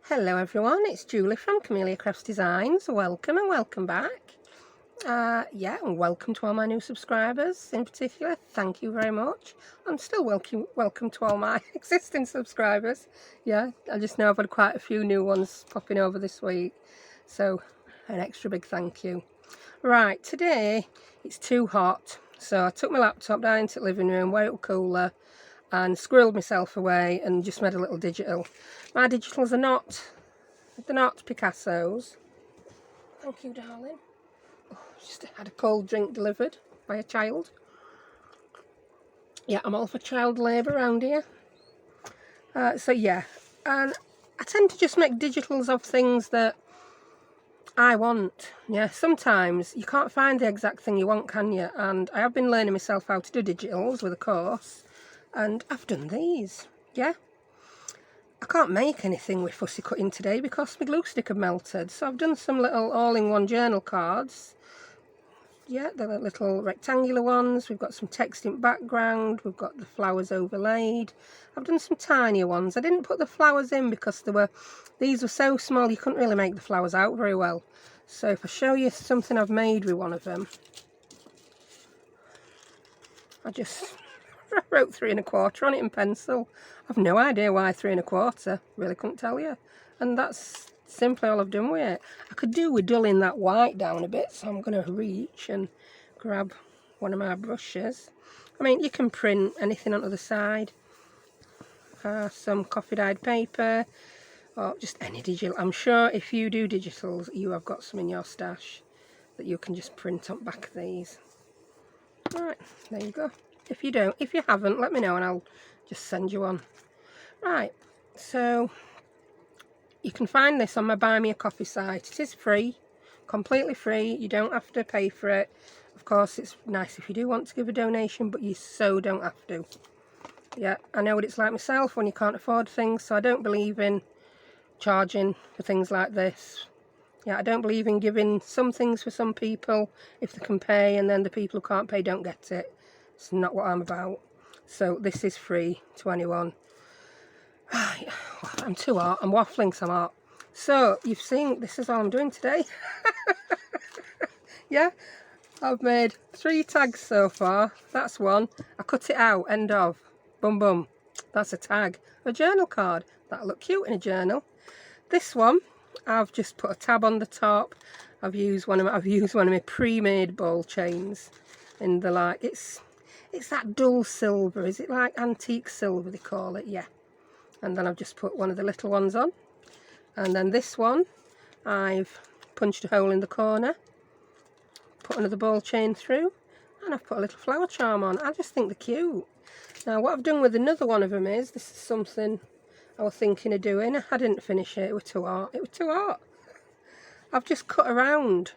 Hello everyone, it's Julie from Camelia Crafts Designs. Welcome and welcome back. And welcome to all my new subscribers in particular. Thank you very much. I'm still welcome to all my existing subscribers. Yeah, I just know I've had quite a few new ones popping over this week. So an extra big thank you. Right, today it's too hot. So I took my laptop down into the living room, way up cooler, and squirreled myself away and just made a little digital. My digitals are they're not Picasso's. Thank you, darling. Oh, just had a cold drink delivered by a child. Yeah, I'm all for child labour around here. So yeah, and I tend to just make digitals of things that I want. Yeah, sometimes you can't find the exact thing you want, can you? And I have been learning myself how to do digitals with a course, and I've done these. Yeah, I can't make anything with fussy cutting today because my glue stick had melted, so I've done some little all-in-one journal cards. Yeah, they're little rectangular ones. We've got some text in background, we've got the flowers overlaid. I've done some tinier ones. I didn't put the flowers in because these were so small you couldn't really make the flowers out very well. So if I show you something I've made with one of them, I just wrote 3 1/4 on it in pencil. I've no idea why 3 1/4, really couldn't tell you. And that's simply all I've done with it. I could do with dulling that white down a bit, so I'm going to reach and grab one of my brushes. I mean, you can print anything onto the side. Some coffee dyed paper, or just any digital. I'm sure if you do digitals, you have got some in your stash that you can just print on back of these. Right, there you go. If you haven't, let me know and I'll just send you one. Right, so you can find this on my Buy Me a Coffee site. It is free, completely free. You don't have to pay for it. Of course, it's nice if you do want to give a donation, but you so don't have to. Yeah, I know what it's like myself when you can't afford things, so I don't believe in charging for things like this. Yeah, I don't believe in giving some things for some people if they can pay, and then the people who can't pay don't get it. It's not what I'm about. So this is free to anyone. Right, I'm too hot. I'm waffling some hot. So you've seen, this is all I'm doing today. Yeah, I've made 3 tags so far. That's one. I cut it out, end of. Boom, boom. That's a tag. A journal card. That'll look cute in a journal. This one, I've just put a tab on the top. I've used one of my pre-made ball chains in the like. It's that dull silver. Is it like antique silver they call it? Yeah. And then I've just put one of the little ones on. And then this one, I've punched a hole in the corner, put another ball chain through, and I've put a little flower charm on. I just think they're cute. Now what I've done with another one of them is, this is something I was thinking of doing. I didn't finish it, it was too hot. It was too hot. I've just cut around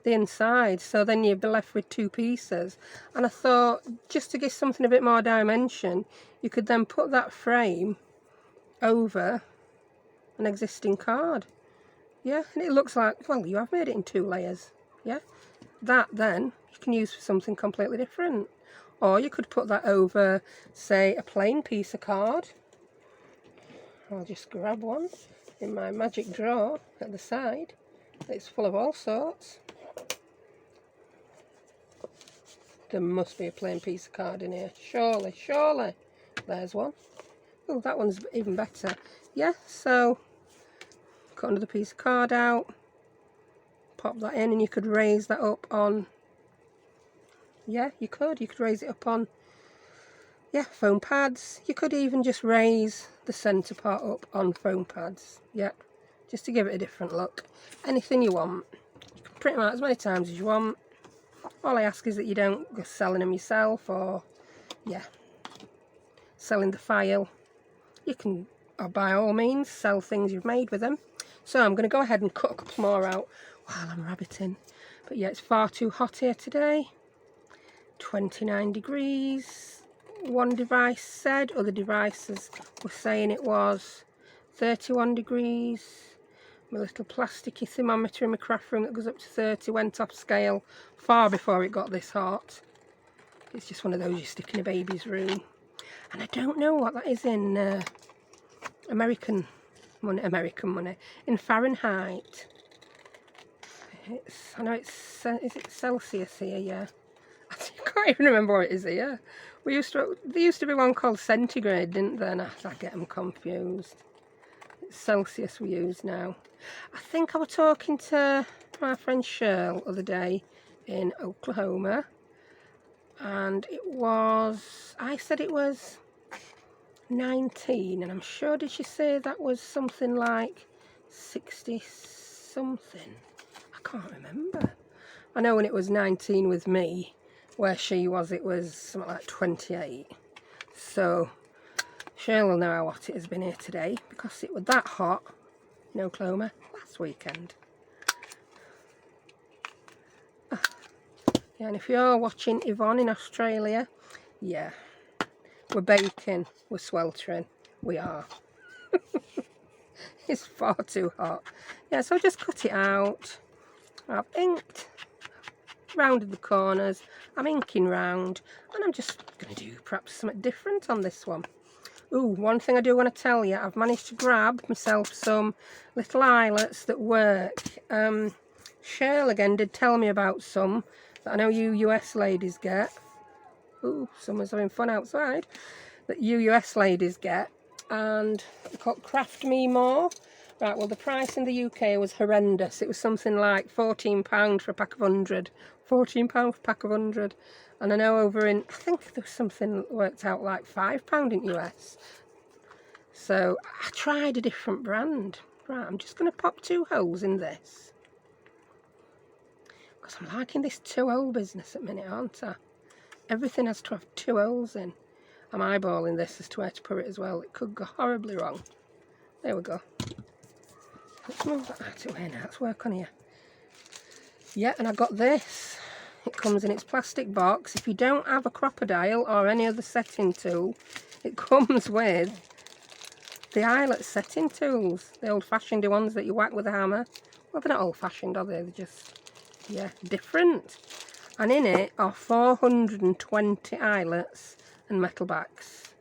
the inside, so then you'll be left with 2 pieces. And I thought, just to give something a bit more dimension, you could then put that frame over an existing card. Yeah, and it looks like, well, you have made it in 2 layers. Yeah, that then you can use for something completely different. Or you could put that over, say, a plain piece of card. I'll just grab one in my magic drawer at the side. It's full of all sorts. There must be a plain piece of card in here. Surely, surely. There's one. Oh, that one's even better. Yeah, so cut another piece of card out, pop that in, and you could raise that up on, yeah, you could raise it up on, yeah, foam pads. You could even just raise the centre part up on foam pads. Yeah, just to give it a different look. Anything you want. You can print them out as many times as you want. All I ask is that you don't go selling them yourself, or, yeah, selling the file. You can, or by all means, sell things you've made with them. So I'm going to go ahead and cut a couple more out while I'm rabbiting. But yeah, it's far too hot here today. 29 degrees. One device said, other devices were saying it was 31 degrees. My little plasticky thermometer in my craft room that goes up to 30 went off scale far before it got this hot. It's just one of those you stick in a baby's room. And I don't know what that is in American money, American money, in Fahrenheit. I know it's, is it Celsius here? Yeah. I can't even remember what it is here. There used to be one called centigrade, didn't there? And I get them confused. It's Celsius we use now. I think I was talking to my friend Cheryl the other day in Oklahoma, and I said it was 19, and I'm sure, did she say that was something like 60 something? I can't remember. I know when it was 19 with me, where she was, it was something like 28. So Cheryl will know how hot it has been here today, because it was that hot in Oklahoma last weekend. Yeah, and if you're watching Yvonne in Australia, yeah, we're baking, we're sweltering, we are. It's far too hot. Yeah, so I just cut it out. I've inked, rounded the corners, I'm inking round, and I'm just going to do perhaps something different on this one. Ooh, one thing I do want to tell you, I've managed to grab myself some little eyelets that work. Cheryl again did tell me about some that I know you US ladies get. Ooh, someone's having fun outside. That you US ladies get, and they're called Craft Me More. Right, well the price in the UK was horrendous. It was something like £14 for a pack of 100. £14 for a pack of 100. And I know over in, I think there was something that worked out like £5 in US. So I tried a different brand. Right, I'm just going to pop 2 holes in this, because I'm liking this 2-hole business at the minute, aren't I? Everything has to have 2 holes in. I'm eyeballing this as to where to put it as well. It could go horribly wrong. There we go. Let's move that out of here now. Let's work on here. Yeah, and I got this. It comes in its plastic box. If you don't have a crocodile or any other setting tool, it comes with the eyelet setting tools. The old-fashioned ones that you whack with a hammer. Well, they're not old-fashioned, are they? They're just, yeah, different. And in it are 420 eyelets and metal backs.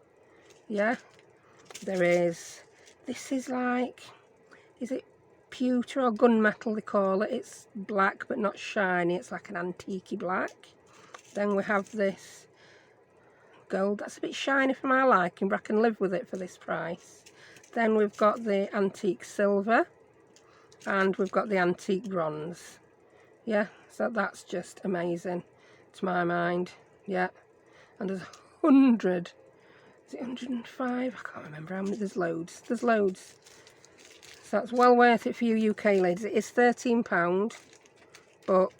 Yeah, there is. This is like, is it pewter or gunmetal they call it? It's black but not shiny. It's like an antique black. Then we have this gold. That's a bit shiny for my liking, but I can live with it for this price. Then we've got the antique silver, and we've got the antique bronze. Yeah, so that's just amazing to my mind. Yeah, and there's 100. Is it 105? I can't remember how many. There's loads. There's loads. So that's well worth it for you UK ladies. It is £13, but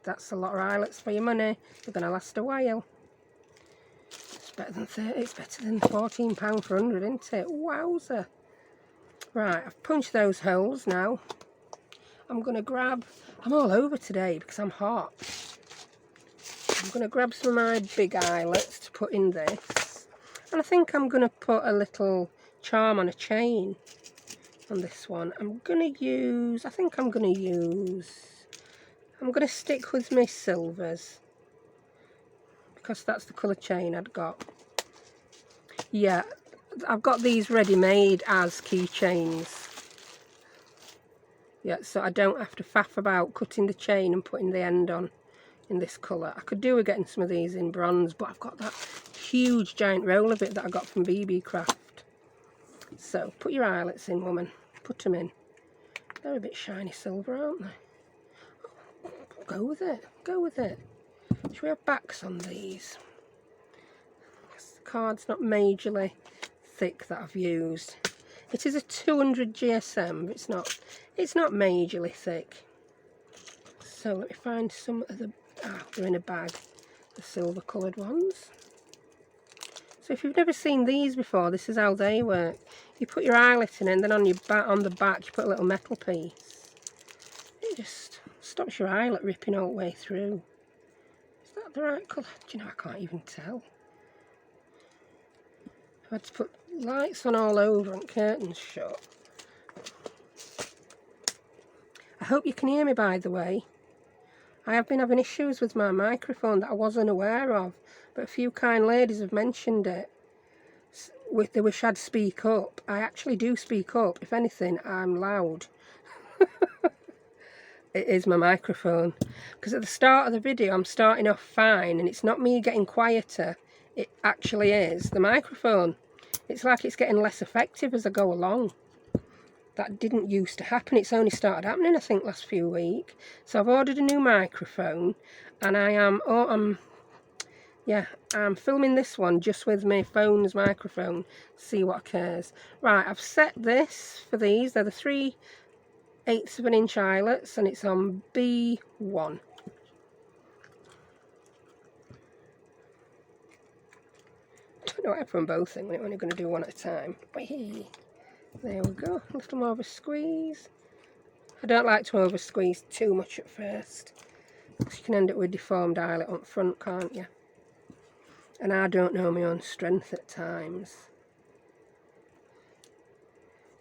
that's a lot of eyelets for your money. They're going to last a while. It's better than 30. It's better than £14 for 100, isn't it? Wowzer. Right, I've punched those holes now. I'm going to grab, I'm all over today because I'm hot. I'm going to grab some of my big eyelets to put in this. And I think I'm going to put a little charm on a chain on this one. I'm going to use, I'm going to stick with my silvers, because that's the colour chain I'd got. Yeah, I've got these ready-made as keychains. Yeah, so I don't have to faff about cutting the chain and putting the end on in this colour. I could do with getting some of these in bronze, but I've got that huge giant roll of it that I got from BB Craft. So put your eyelets in, woman. Put them in. They're a bit shiny silver, aren't they? Oh, go with it. Go with it. Should we have backs on these? The card's not majorly thick that I've used. It is a 200 GSM, but it's not majorly thick. So let me find some of the, they're in a bag, the silver coloured ones. So if you've never seen these before, this is how they work. You put your eyelet in, and then on the back you put a little metal piece. It just stops your eyelet ripping all the way through. Is that the right colour? Do you know, I can't even tell. I've had to put lights on all over and curtains shut. I hope you can hear me, by the way. I have been having issues with my microphone that I wasn't aware of, but a few kind ladies have mentioned it. they wish I'd speak up. I actually do speak up. If anything, I'm loud. It is my microphone. Because at the start of the video, I'm starting off fine, and it's not me getting quieter. It actually is the microphone. It's like it's getting less effective as I go along. That didn't used to happen. It's only started happening, I think, last few weeks. So I've ordered a new microphone, and I'm filming this one just with my phone's microphone. See what occurs. Right, I've set this for these. They're the 3/8 of an inch eyelets, and it's on B1. Don't know why I put them both in when I'm only going to do one at a time. There we go. A little more of a squeeze. I don't like to over squeeze too much at first, because you can end up with deformed eyelet on front, can't you? And I don't know my own strength at times.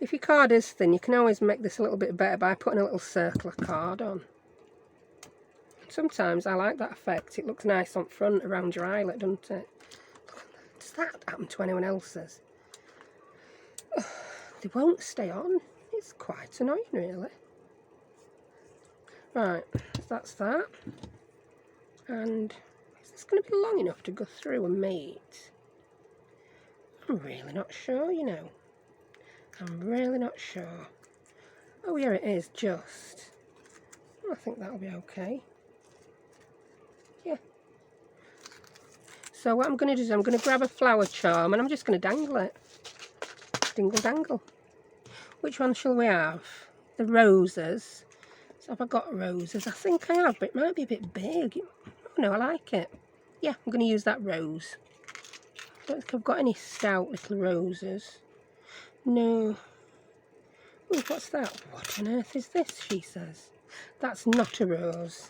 If your card is thin, you can always make this a little bit better by putting a little circular card on. Sometimes I like that effect. It looks nice on front around your eyelet, doesn't it? Does that happen to anyone else's? Oh, they won't stay on. It's quite annoying, really. Right, that's that. And is this going to be long enough to go through and meet? I'm really not sure, you know. I'm really not sure. Oh, here it is, just. I think that'll be okay. Yeah. So what I'm going to do is I'm going to grab a flower charm and I'm just going to dangle it. Dingle dangle. Which one shall we have? The roses. So have I got roses? I think I have, but it might be a bit big. Oh no, I like it. Yeah, I'm going to use that rose. I don't think I've got any stout little roses. No. Ooh, what's that? What on earth is this, she says. That's not a rose.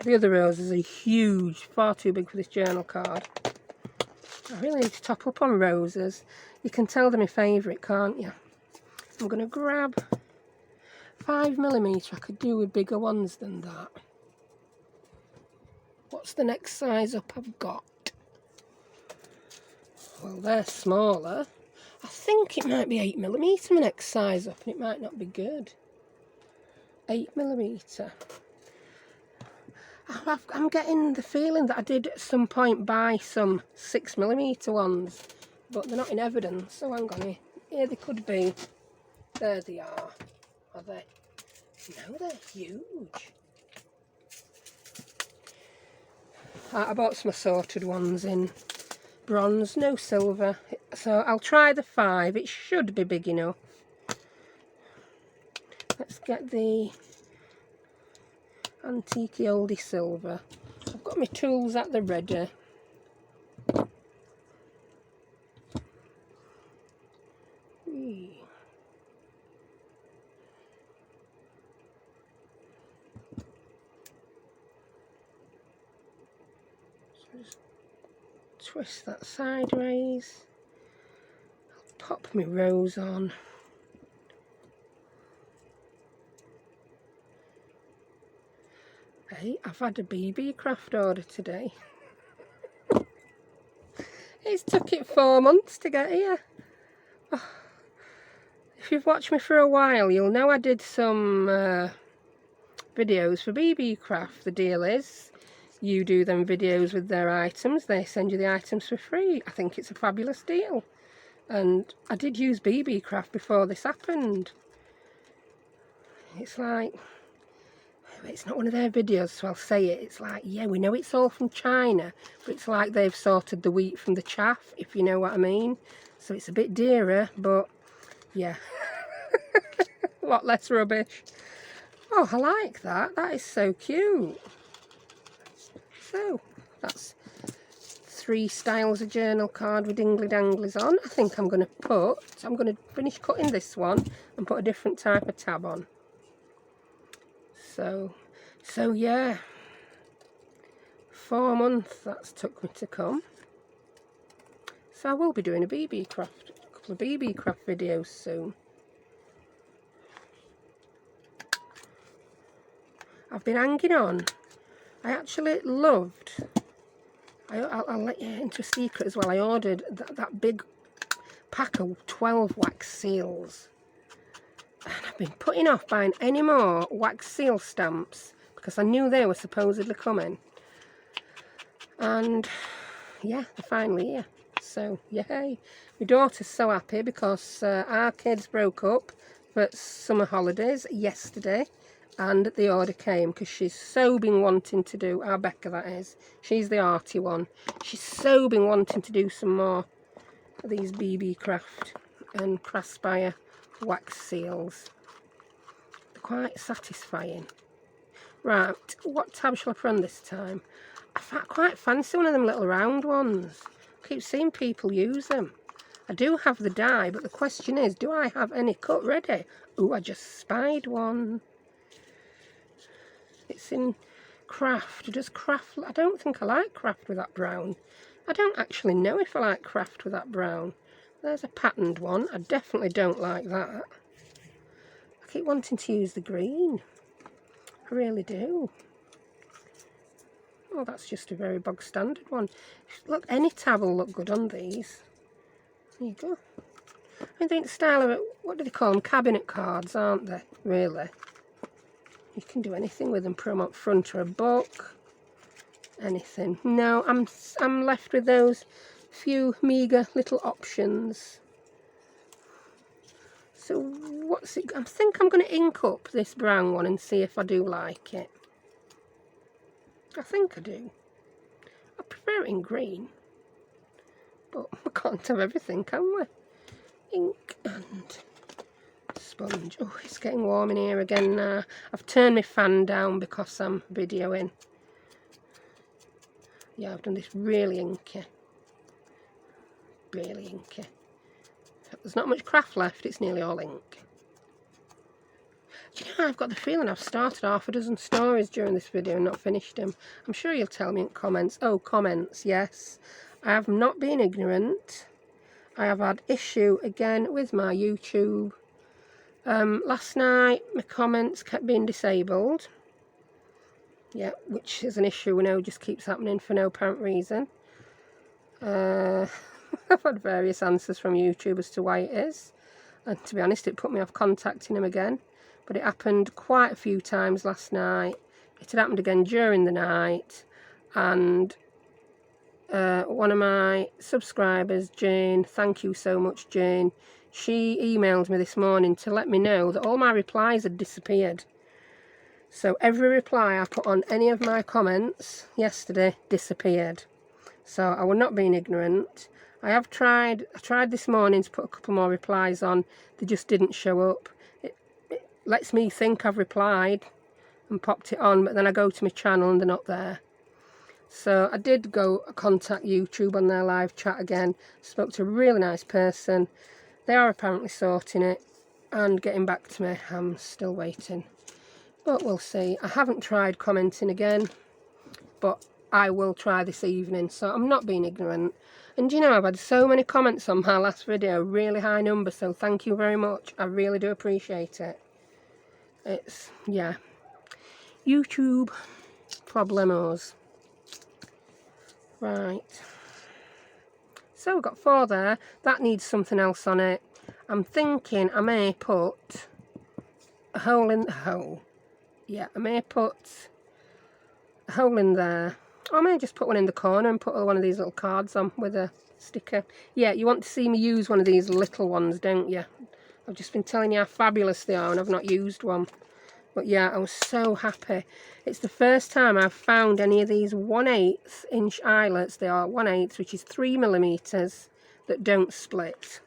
The other roses are huge, far too big for this journal card. I really need to top up on roses. You can tell they're my favourite, can't you? I'm going to grab 5mm. I could do with bigger ones than that. What's the next size up I've got? Well, they're smaller. I think it might be 8mm my next size up, and it might not be good. 8mm. I'm getting the feeling that I did at some point buy some 6mm ones, but they're not in evidence. So hang on here they could be. There they are. Are they? No, they're huge. I bought some assorted ones in bronze, no silver. So I'll try the 5. It should be big enough. Let's get the antique oldie silver. I've got my tools at the ready. So just twist that sideways. I'll pop my rose on. Hey, I've had a BB craft order today. It's took it 4 months to get here. Oh. If you've watched me for a while, you'll know I did some videos for BB craft. The deal is, you do them videos with their items, they send you the items for free. I think it's a fabulous deal. And I did use BB craft before this happened. It's like, it's not one of their videos, so I'll say it. It's like, yeah, we know it's all from China, but it's like they've sorted the wheat from the chaff, if you know what I mean. So it's a bit dearer, but yeah, a lot less rubbish. Oh, I like that. That is so cute. So that's 3 styles of journal card with dingly danglies on. I think I'm going to finish cutting this one and put a different type of tab on. So yeah, 4 months that's took me to come. So I will be doing a couple of BB craft videos soon. I've been hanging on. I actually loved, I'll let you into a secret as well. I ordered that big pack of 12 wax seals. And I've been putting off buying any more wax seal stamps because I knew they were supposedly coming. And yeah, they're finally here. So yay. My daughter's so happy because our kids broke up for summer holidays yesterday. And the order came because she's so been wanting to do, our Becca that is, she's the arty one. She's so been wanting to do some more of these BB Craft and Craftspire wax seals. They're quite satisfying. Right, what tab shall I put on this time? I quite fancy one of them little round ones. I keep seeing people use them. I do have the die, but the question is, do I have any cut ready? Oh, I just spied one. It's in craft. Does craft? I don't think I like craft with that brown. I don't actually know if I like craft with that brown. There's a patterned one. I definitely don't like that. I keep wanting to use the green. I really do. Oh, that's just a very bog standard one. Look, any tab will look good on these. There you go. I think the style of it, what do they call them? Cabinet cards, aren't they? Really. You can do anything with them, put them up front or a book, anything. No, I'm left with those few meagre little options. So what's it? I think I'm going to ink up this brown one and see if I do like it. I think I do. I prefer it in green, but we can't have everything, can we? Ink and sponge. Oh, it's getting warm in here again now. I've turned my fan down because I'm videoing. Yeah, I've done this really inky. Really inky. There's not much craft left, it's nearly all ink. Do you know, I've got the feeling I've started half a dozen stories during this video and not finished them. I'm sure you'll tell me in comments. Oh, comments, yes. I have not been ignorant. I have had issue again with my YouTube. Last night my comments kept being disabled. Yeah, which is an issue we know just keeps happening for no apparent reason. I've had various answers from YouTube as to why it is. And to be honest, it put me off contacting them again. But it happened quite a few times last night. It had happened again during the night. And one of my subscribers, Jane, thank you so much, Jane, she emailed me this morning to let me know that all my replies had disappeared. So every reply I put on any of my comments yesterday disappeared. So I was not being ignorant. I tried this morning to put a couple more replies on. They just didn't show up. It lets me think I've replied and popped it on, but then I go to my channel and they're not there. So I did go contact YouTube on their live chat again. Spoke to a really nice person. They are apparently sorting it and getting back to me. I'm still waiting. But we'll see. I haven't tried commenting again, but I will try this evening. So I'm not being ignorant. And you know, I've had so many comments on my last video, really high number. So thank you very much. I really do appreciate it. It's, yeah, YouTube problemos. Right. So we've got 4 there. That needs something else on it. I'm thinking I may put a hole in the hole. Yeah, I may put a hole in there. Or I may just put one in the corner and put one of these little cards on with a sticker. Yeah, you want to see me use one of these little ones, don't you? I've just been telling you how fabulous they are and I've not used one. But yeah, I was so happy. It's the first time I've found any of these 1/8 inch eyelets. They are 1/8, which is 3mm, that don't split.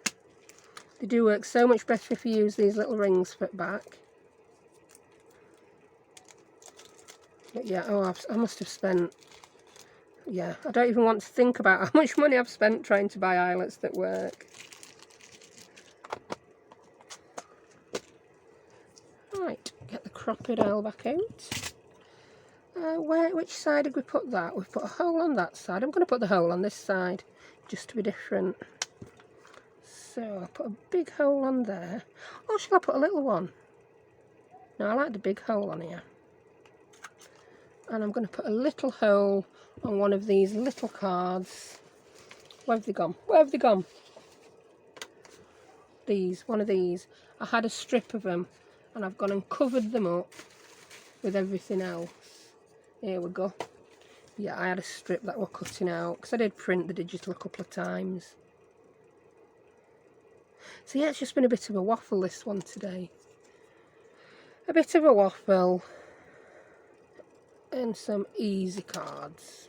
They do work so much better if you use these little rings fit back. But yeah, oh, I must have spent, yeah, I don't even want to think about how much money I've spent trying to buy eyelets that work. Right, get the crocodile back out. Which side did we put that? We've put a hole on that side. I'm going to put the hole on this side, just to be different. So I'll put a big hole on there. Or shall I put a little one? No, I like the big hole on here. And I'm going to put a little hole on one of these little cards. Where have they gone? Where have they gone? one of these. I had a strip of them and I've gone and covered them up with everything else. Here we go. Yeah, I had a strip that we're cutting out because I did print the digital a couple of times. So yeah, it's just been a bit of a waffle, this one today. A bit of a waffle and some easy cards.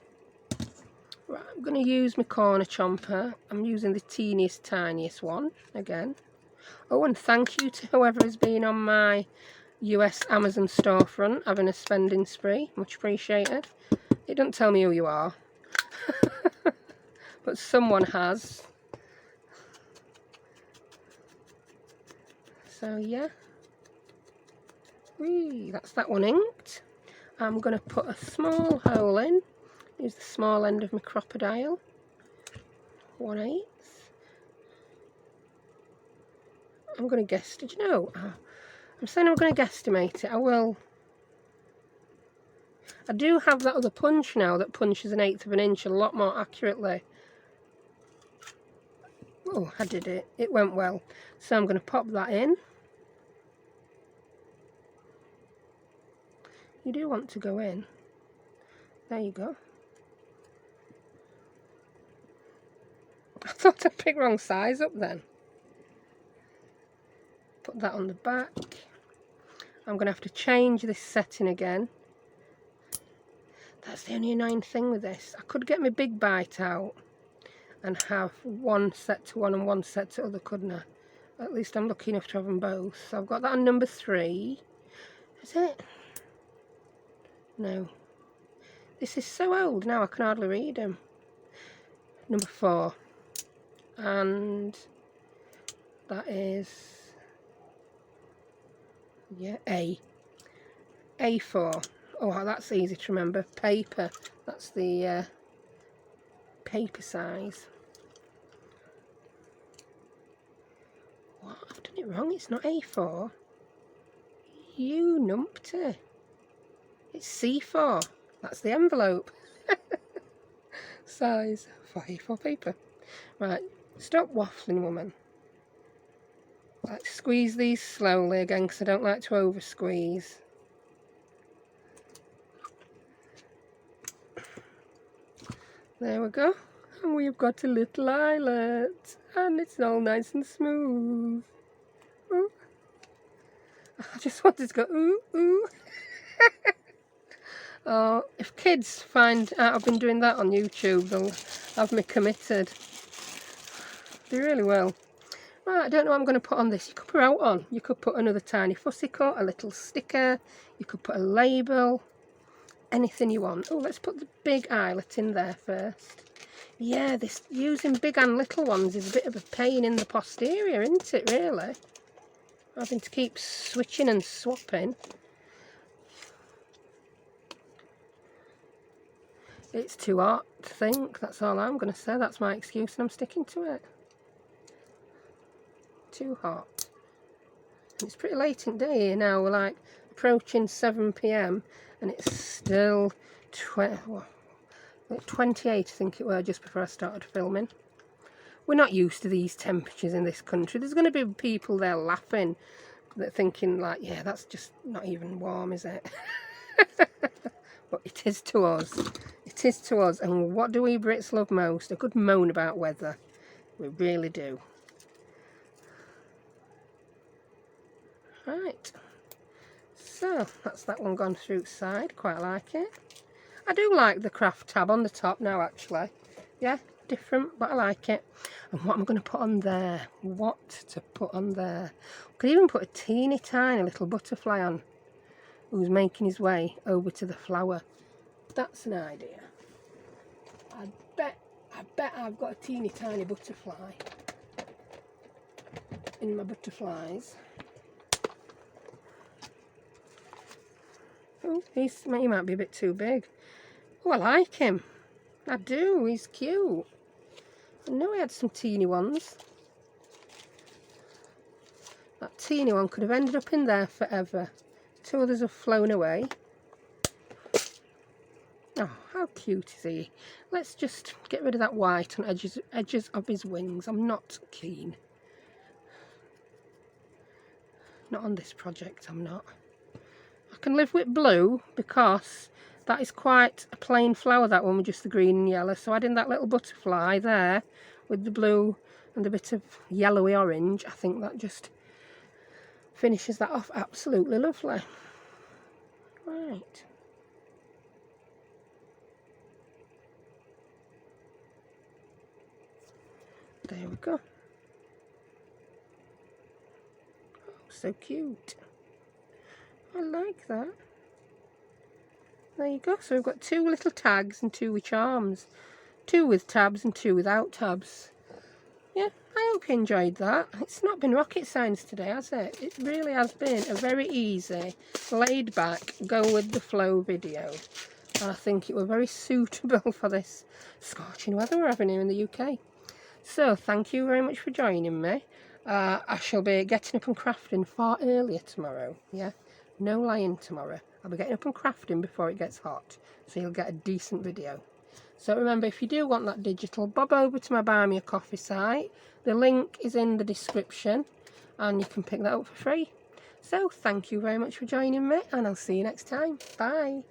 Right, I'm going to use my corner chomper. I'm using the teeniest, tiniest one again. Oh, and thank you to whoever has been on my US Amazon storefront having a spending spree. Much appreciated. It doesn't tell me who you are. But someone has. So yeah. Whee, that's that one inked. I'm going to put a small hole in. Use the small end of my crocodile. 1/8. I'm going to guess. Did you know? I'm saying I'm going to guesstimate it. I will. I do have that other punch now that punches 1/8 of an inch a lot more accurately. Oh, I did it. It went well. So I'm going to pop that in. You do want to go in. There you go. I thought I picked wrong size up then. Put that on the back. I'm going to have to change this setting again. That's the only annoying thing with this. I could get my big bite out and have one set to one and one set to other, couldn't I? At least I'm lucky enough to have them both. So I've got that on number 3. Is it? No. This is so old now I can hardly read them. Number 4. And that is, yeah, A4. Oh, that's easy to remember. Paper. That's the paper size. What? I've done it wrong. It's not A4. You numpty. It's C4. That's the envelope. Size for A4 paper. Right. Stop waffling, woman. Let's squeeze these slowly again because I don't like to over squeeze. There we go. And we've got a little eyelet. And it's all nice and smooth. Ooh. I just wanted to go ooh, ooh. Oh, if kids find out I've been doing that on YouTube, they'll have me committed. They really will. Right, I don't know what I'm going to put on this. You could put out on. You could put another tiny fussy cut, a little sticker. You could put a label. Anything you want. Oh, let's put the big eyelet in there first. Yeah, this using big and little ones is a bit of a pain in the posterior, isn't it, really? Having to keep switching and swapping. It's too hot to think. That's all I'm going to say. That's my excuse and I'm sticking to it. Too hot. It's pretty late in the day here now. We're like approaching 7 PM and it's still 28, I think it were, just before I started filming. We're not used to these temperatures in this country. There's going to be people there laughing, that thinking like, yeah, that's just not even warm, is it? But it is to us. It is to us. And what do we Brits love most? A good moan about weather. We really do. Right. So, that's that one gone through its side. Quite like it. I do like the craft tab on the top now, actually. Yeah, different, but I like it. And what I'm going to put on there? What to put on there? I could even put a teeny tiny little butterfly on, who's making his way over to the flower. That's an idea. I bet I've got a teeny tiny butterfly in my butterflies. Oh, he might be a bit too big. Oh, I like him. I do. He's cute. I know he had some teeny ones. That teeny one could have ended up in there forever. 2 others have flown away. Oh, how cute is he? Let's just get rid of that white on edges of his wings. I'm not keen. Not on this project, I'm not. I can live with blue because that is quite a plain flower, that one with just the green and yellow. So adding that little butterfly there with the blue and a bit of yellowy orange, I think that just finishes that off absolutely lovely. Right. There we go. Oh, so cute. I like that. There you go. So we've got 2 little tags and 2 with charms. 2 with tabs and 2 without tabs. Yeah, I hope you enjoyed that. It's not been rocket science today, has it? It really has been a very easy, laid back, go with the flow video. And I think it was very suitable for this scorching weather we're having here in the UK. So thank you very much for joining me. I shall be getting up and crafting far earlier tomorrow. Yeah, no lying tomorrow. I'll be getting up and crafting before it gets hot, so you'll get a decent video. So remember, if you do want that digital, bob over to my Buy Me a Coffee site. The link is in the description and you can pick that up for free. So thank you very much for joining me, and I'll see you next time. Bye.